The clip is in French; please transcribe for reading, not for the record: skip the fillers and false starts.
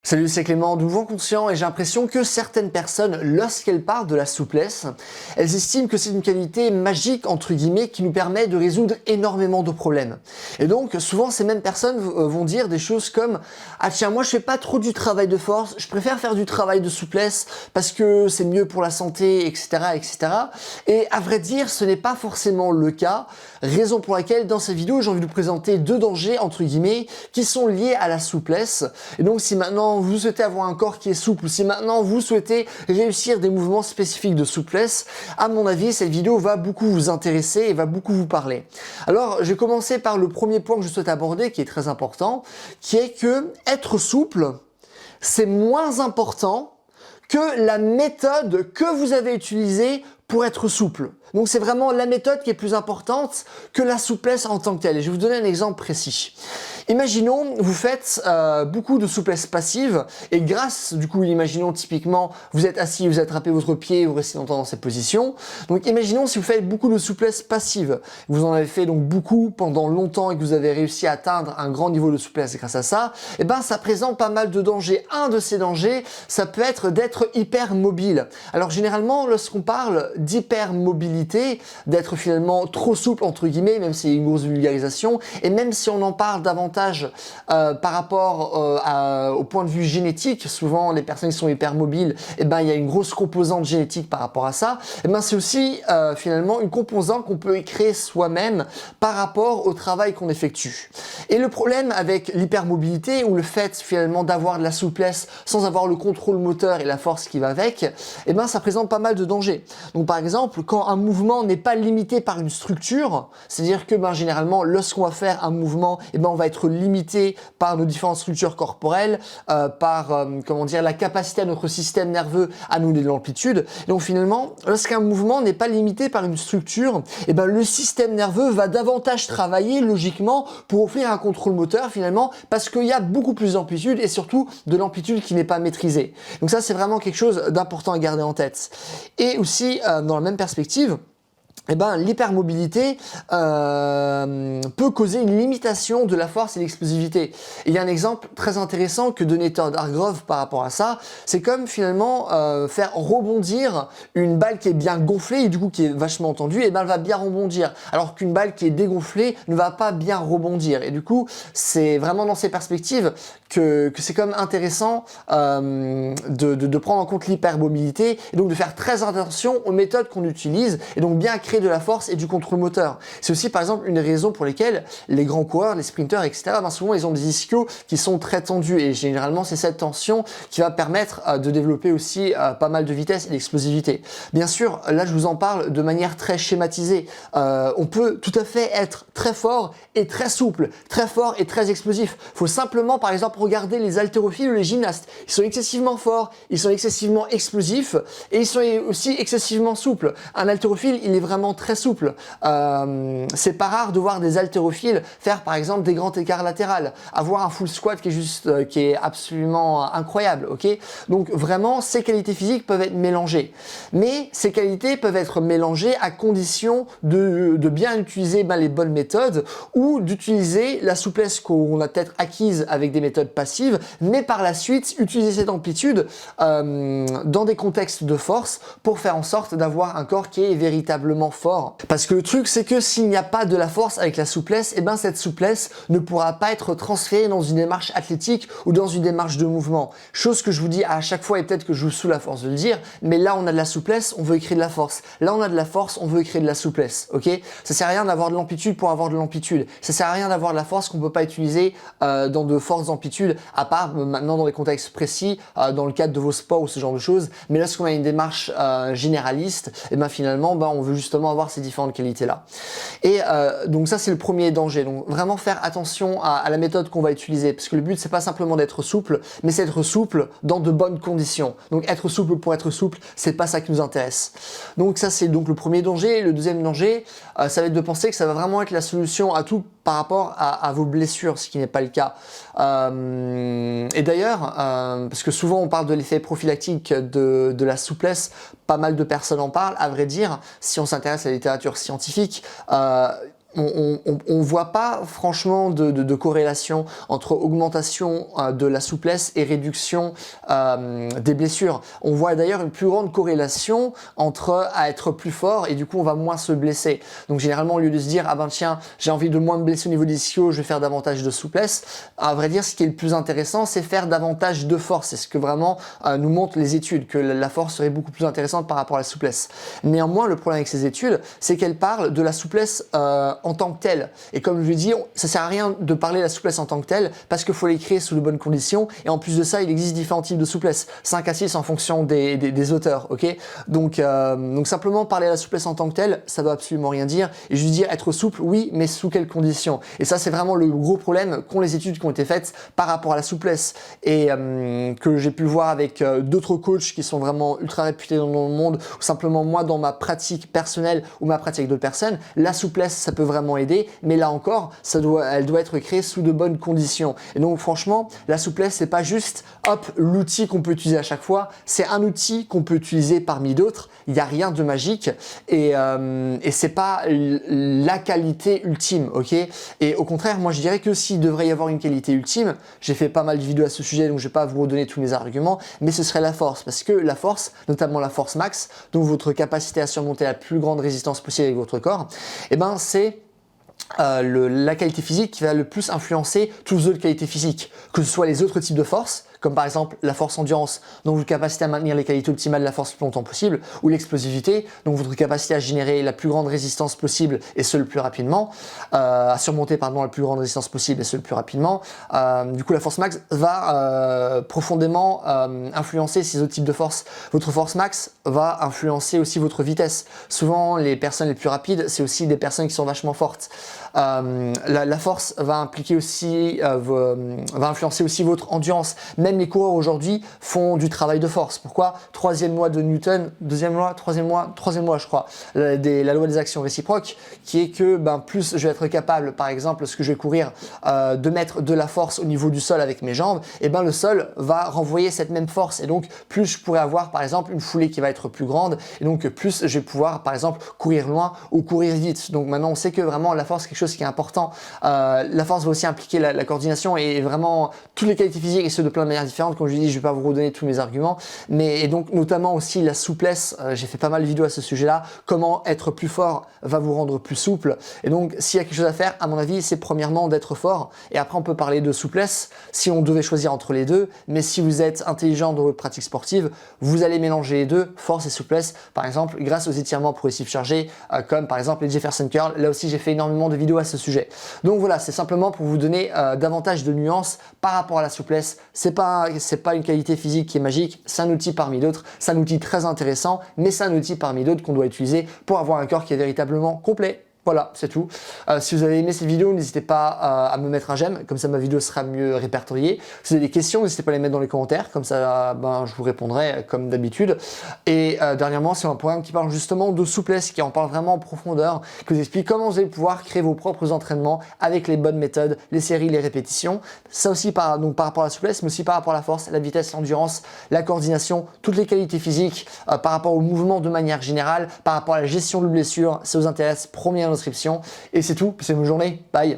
Salut, c'est Clément de Mouvement Conscient et j'ai l'impression que certaines personnes, lorsqu'elles parlent de la souplesse, elles estiment que c'est une qualité magique, entre guillemets, qui nous permet de résoudre énormément de problèmes. Et donc, souvent, ces mêmes personnes vont dire des choses comme « Ah tiens, moi je fais pas trop du travail de force, je préfère faire du travail de souplesse parce que c'est mieux pour la santé, etc. etc. » Et à vrai dire, ce n'est pas forcément le cas, raison pour laquelle dans cette vidéo, j'ai envie de vous présenter deux dangers, entre guillemets, qui sont liés à la souplesse. Et donc, si maintenant vous souhaitez avoir un corps qui est souple ou si maintenant vous souhaitez réussir des mouvements spécifiques de souplesse, à mon avis, cette vidéo va beaucoup vous intéresser et va beaucoup vous parler. Alors, je vais commencer par le premier point que je souhaite aborder, qui est très important, qui est que être souple, c'est moins important que la méthode que vous avez utilisée pour être souple. Donc c'est vraiment la méthode qui est plus importante que la souplesse en tant que telle. Et je vais vous donner un exemple précis. Imaginons, vous faites beaucoup de souplesse passive et grâce, du coup, imaginons typiquement, vous êtes assis, vous attrapez votre pied, vous restez longtemps dans cette position. Donc imaginons si vous faites beaucoup de souplesse passive, vous en avez fait donc beaucoup pendant longtemps et que vous avez réussi à atteindre un grand niveau de souplesse grâce à ça, et ben ça présente pas mal de dangers. Un de ces dangers, ça peut être d'être hyper mobile. Alors généralement, lorsqu'on parle d'hypermobilité, d'être finalement trop souple entre guillemets, même si c'est une grosse vulgarisation, et même si on en parle davantage par rapport au point de vue génétique, souvent les personnes qui sont hypermobiles, et ben il y a une grosse composante génétique par rapport à ça, et ben c'est aussi finalement une composante qu'on peut créer soi-même par rapport au travail qu'on effectue. Et le problème avec l'hypermobilité ou le fait finalement d'avoir de la souplesse sans avoir le contrôle moteur et la force qui va avec, et ben ça présente pas mal de dangers. Donc par exemple, quand un mouvement n'est pas limité par une structure, c'est-à-dire que généralement lorsqu'on va faire un mouvement, et ben on va être limité par nos différentes structures corporelles, par comment dire, la capacité à notre système nerveux à nous donner de l'amplitude. Donc finalement, lorsqu'un mouvement n'est pas limité par une structure, et ben le système nerveux va davantage travailler logiquement pour offrir un contrôle moteur finalement, parce qu'il y a beaucoup plus d'amplitude et surtout de l'amplitude qui n'est pas maîtrisée. Donc ça, c'est vraiment quelque chose d'important à garder en tête. Et aussi, dans la même perspective, eh ben, l'hypermobilité peut causer une limitation de la force et de l'explosivité. Il y a un exemple très intéressant que donnait Todd Hargrove par rapport à ça. C'est comme finalement faire rebondir une balle qui est bien gonflée et du coup qui est vachement tendue, et ben elle va bien rebondir. Alors qu'une balle qui est dégonflée ne va pas bien rebondir. Et du coup, c'est vraiment dans ces perspectives que c'est quand même intéressant de prendre en compte l'hypermobilité et donc de faire très attention aux méthodes qu'on utilise et donc bien créer de la force et du contrôle moteur. C'est aussi par exemple une raison pour lesquelles les grands coureurs, les sprinteurs, etc., souvent ils ont des ischios qui sont très tendus et généralement c'est cette tension qui va permettre de développer aussi pas mal de vitesse et d'explosivité. Bien sûr, là je vous en parle de manière très schématisée. On peut tout à fait être très fort et très souple, très fort et très explosif. Il faut simplement par exemple regarder les haltérophiles ou les gymnastes. Ils sont excessivement forts, ils sont excessivement explosifs et ils sont aussi excessivement souples. Un haltérophile, il est vraiment très souple. C'est pas rare de voir des haltérophiles faire par exemple des grands écarts latérales, avoir un full squat qui est absolument incroyable, ok? Donc vraiment, ces qualités physiques peuvent être mélangées. Mais ces qualités peuvent être mélangées à condition de bien utiliser les bonnes méthodes ou d'utiliser la souplesse qu'on a peut-être acquise avec des méthodes passives, mais par la suite utiliser cette amplitude dans des contextes de force pour faire en sorte d'avoir un corps qui est véritablement fort. Parce que le truc, c'est que s'il n'y a pas de la force avec la souplesse, et ben cette souplesse ne pourra pas être transférée dans une démarche athlétique ou dans une démarche de mouvement. Chose que je vous dis à chaque fois et peut-être que je vous saoule à force de le dire, mais là on a de la souplesse, on veut créer de la force. Là on a de la force, on veut créer de la souplesse, ok? Ça sert à rien d'avoir de l'amplitude pour avoir de l'amplitude. Ça sert à rien d'avoir de la force qu'on peut pas utiliser dans de fortes amplitudes, à part maintenant dans des contextes précis, dans le cadre de vos sports ou ce genre de choses. Mais lorsqu'on a une démarche généraliste, et ben finalement, on veut justement avoir ces différentes qualités-là. Et donc ça, c'est le premier danger. Donc vraiment faire attention à la méthode qu'on va utiliser, parce que le but, c'est pas simplement d'être souple, mais c'est être souple dans de bonnes conditions. Donc être souple pour être souple, c'est pas ça qui nous intéresse. Donc ça, c'est donc le premier danger. Le deuxième danger, ça va être de penser que ça va vraiment être la solution à tout par rapport à vos blessures, ce qui n'est pas le cas. Et d'ailleurs, parce que souvent on parle de l'effet prophylactique de la souplesse, pas mal de personnes en parlent, à vrai dire, si on s'intéresse à la littérature scientifique, on voit pas franchement de corrélation entre augmentation de la souplesse et réduction des blessures. On voit d'ailleurs une plus grande corrélation entre à être plus fort et du coup on va moins se blesser. Donc généralement au lieu de se dire ah ben tiens j'ai envie de moins me blesser au niveau des ischios, je vais faire davantage de souplesse, à vrai dire ce qui est le plus intéressant c'est faire davantage de force. C'est ce que vraiment nous montrent les études, que la force serait beaucoup plus intéressante par rapport à la souplesse. Néanmoins le problème avec ces études c'est qu'elles parlent de la souplesse en tant que telle. Et comme je l'ai dit, ça sert à rien de parler de la souplesse en tant que telle parce qu'il faut les créer sous de bonnes conditions et en plus de ça il existe différents types de souplesse, 5 à 6 en fonction des auteurs, ok. Donc simplement parler de la souplesse en tant que telle ça doit absolument rien dire et juste dire être souple oui mais sous quelles conditions. Et ça c'est vraiment le gros problème qu'ont les études qui ont été faites par rapport à la souplesse et que j'ai pu voir avec d'autres coachs qui sont vraiment ultra réputés dans le monde ou simplement moi dans ma pratique personnelle ou ma pratique avec d'autres personnes. La souplesse ça peut vraiment aider mais là encore elle doit être créée sous de bonnes conditions. Et donc franchement la souplesse c'est pas juste hop l'outil qu'on peut utiliser à chaque fois, c'est un outil qu'on peut utiliser parmi d'autres, il n'y a rien de magique et c'est pas la qualité ultime, ok. Et au contraire moi je dirais que s'il devrait y avoir une qualité ultime, j'ai fait pas mal de vidéos à ce sujet donc je vais pas vous redonner tous mes arguments, mais ce serait la force, parce que la force, notamment la force max, donc votre capacité à surmonter la plus grande résistance possible avec votre corps, et ben c'est la qualité physique qui va le plus influencer toutes les autres qualités physiques, que ce soit les autres types de force, comme par exemple la force endurance, donc votre capacité à maintenir les qualités optimales de la force le plus longtemps possible, ou l'explosivité, donc votre capacité à générer la plus grande résistance possible et ce le plus rapidement, à surmonter pardon la plus grande résistance possible et ce le plus rapidement. Du coup la force max va profondément influencer ces autres types de force. Votre force max va influencer aussi votre vitesse. Souvent les personnes les plus rapides c'est aussi des personnes qui sont vachement fortes. La force va impliquer aussi, va influencer aussi votre endurance. Même les coureurs aujourd'hui font du travail de force. Pourquoi? Troisième loi de Newton, troisième loi je crois, la loi des actions réciproques, qui est que plus je vais être capable, par exemple, lorsque je vais courir, de mettre de la force au niveau du sol avec mes jambes, et le sol va renvoyer cette même force. Et donc plus je pourrais avoir par exemple une foulée qui va être plus grande, et donc plus je vais pouvoir par exemple courir loin ou courir vite. Donc maintenant on sait que vraiment la force c'est quelque chose qui est important. La force va aussi impliquer la coordination et vraiment toutes les qualités physiques et ceux de plein de manières différentes. Comme je dis, je vais pas vous redonner tous mes arguments, mais et donc notamment aussi la souplesse. J'ai fait pas mal de vidéos à ce sujet-là. Comment être plus fort va vous rendre plus souple. Et donc s'il y a quelque chose à faire, à mon avis, c'est premièrement d'être fort. Et après on peut parler de souplesse si on devait choisir entre les deux. Mais si vous êtes intelligent dans votre pratique sportive, vous allez mélanger les deux, force et souplesse. Par exemple, grâce aux étirements progressifs chargés, comme par exemple les Jefferson Curl. Là aussi, j'ai fait énormément de vidéos à ce sujet. Donc voilà, c'est simplement pour vous donner davantage de nuances par rapport à la souplesse. C'est pas une qualité physique qui est magique, c'est un outil parmi d'autres, c'est un outil très intéressant, mais c'est un outil parmi d'autres qu'on doit utiliser pour avoir un corps qui est véritablement complet. Voilà, c'est tout. Si vous avez aimé cette vidéo, n'hésitez pas à me mettre un j'aime, comme ça ma vidéo sera mieux répertoriée. Si vous avez des questions, n'hésitez pas à les mettre dans les commentaires, comme ça je vous répondrai comme d'habitude. Et dernièrement, c'est un programme qui parle justement de souplesse, qui en parle vraiment en profondeur, qui vous explique comment vous allez pouvoir créer vos propres entraînements avec les bonnes méthodes, les séries, les répétitions. Ça aussi par rapport à la souplesse, mais aussi par rapport à la force, la vitesse, l'endurance, la coordination, toutes les qualités physiques, par rapport au mouvement de manière générale, par rapport à la gestion de blessures. Si ça vous intéresse, promis à description. Et c'est tout, passez une bonne journée, bye.